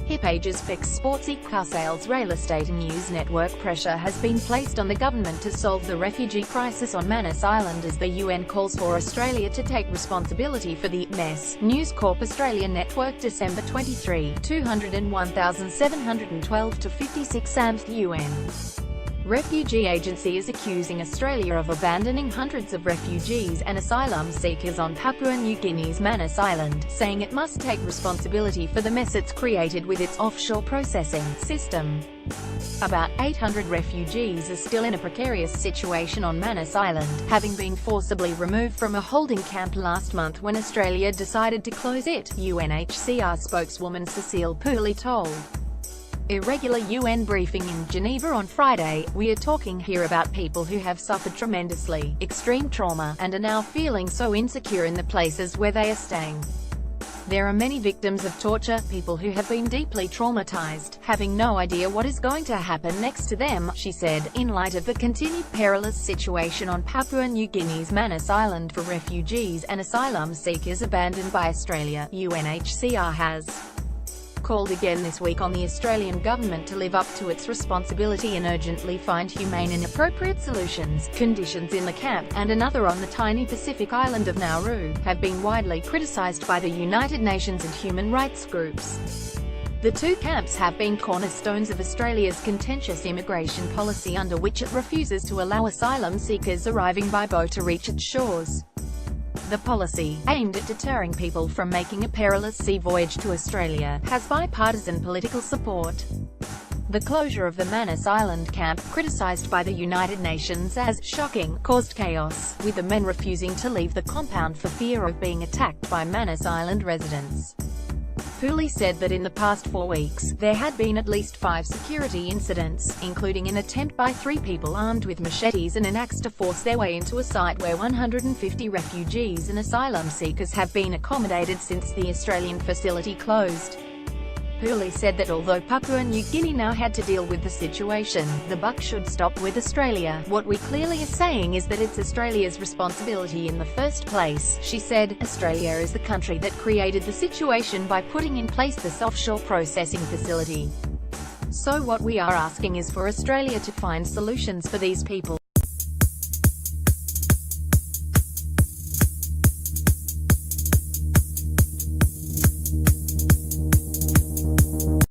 HipagesFox SportsSEEKCarsalesRealEstateNews network pressure has been placed on the government to solve the refugee crisis on Manus Island as the UN calls for Australia to take responsibility for the mess. News Corp Australia Network December 23, 201,712 to 56 The UN Refugee Agency is accusing Australia of abandoning hundreds of refugees and asylum seekers on Papua New Guinea's Manus Island, saying it must take responsibility for the mess it's created with its offshore processing system. About 800 refugees are still in a precarious situation on Manus Island, having been forcibly removed from a holding camp last month when Australia decided to close it, UNHCR spokeswoman Cecile Pooley told Irregular UN briefing in Geneva on Friday. "We are talking here about people who have suffered tremendously, extreme trauma, and are now feeling so insecure in the places where they are staying. There are many victims of torture, people who have been deeply traumatized, having no idea what is going to happen next to them," she said, in light of the continued perilous situation on Papua New Guinea's Manus Island for refugees and asylum seekers abandoned by Australia. UNHCR has called again this week on the Australian government to live up to its responsibility and urgently find humane and appropriate solutions. Conditions in the camp, and another on the tiny Pacific island of Nauru, have been widely criticised by the United Nations and human rights groups. The two camps have been cornerstones of Australia's contentious immigration policy, under which it refuses to allow asylum seekers arriving by boat to reach its shores. The policy, aimed at deterring people from making a perilous sea voyage to Australia, has bipartisan political support. The closure of the Manus Island camp, criticised by the United Nations as shocking, caused chaos, with the men refusing to leave the compound for fear of being attacked by Manus Island residents. Pooley said that in the past 4 weeks, there had been at least 5 security incidents, including an attempt by 3 people armed with machetes and an axe to force their way into a site where 150 refugees and asylum seekers have been accommodated since the Australian facility closed. Pooley said that although Papua New Guinea now had to deal with the situation, the buck should stop with Australia. "What we clearly are saying is that it's Australia's responsibility in the first place," she said. "Australia is the country that created the situation by putting in place this offshore processing facility. So what we are asking is for Australia to find solutions for these people."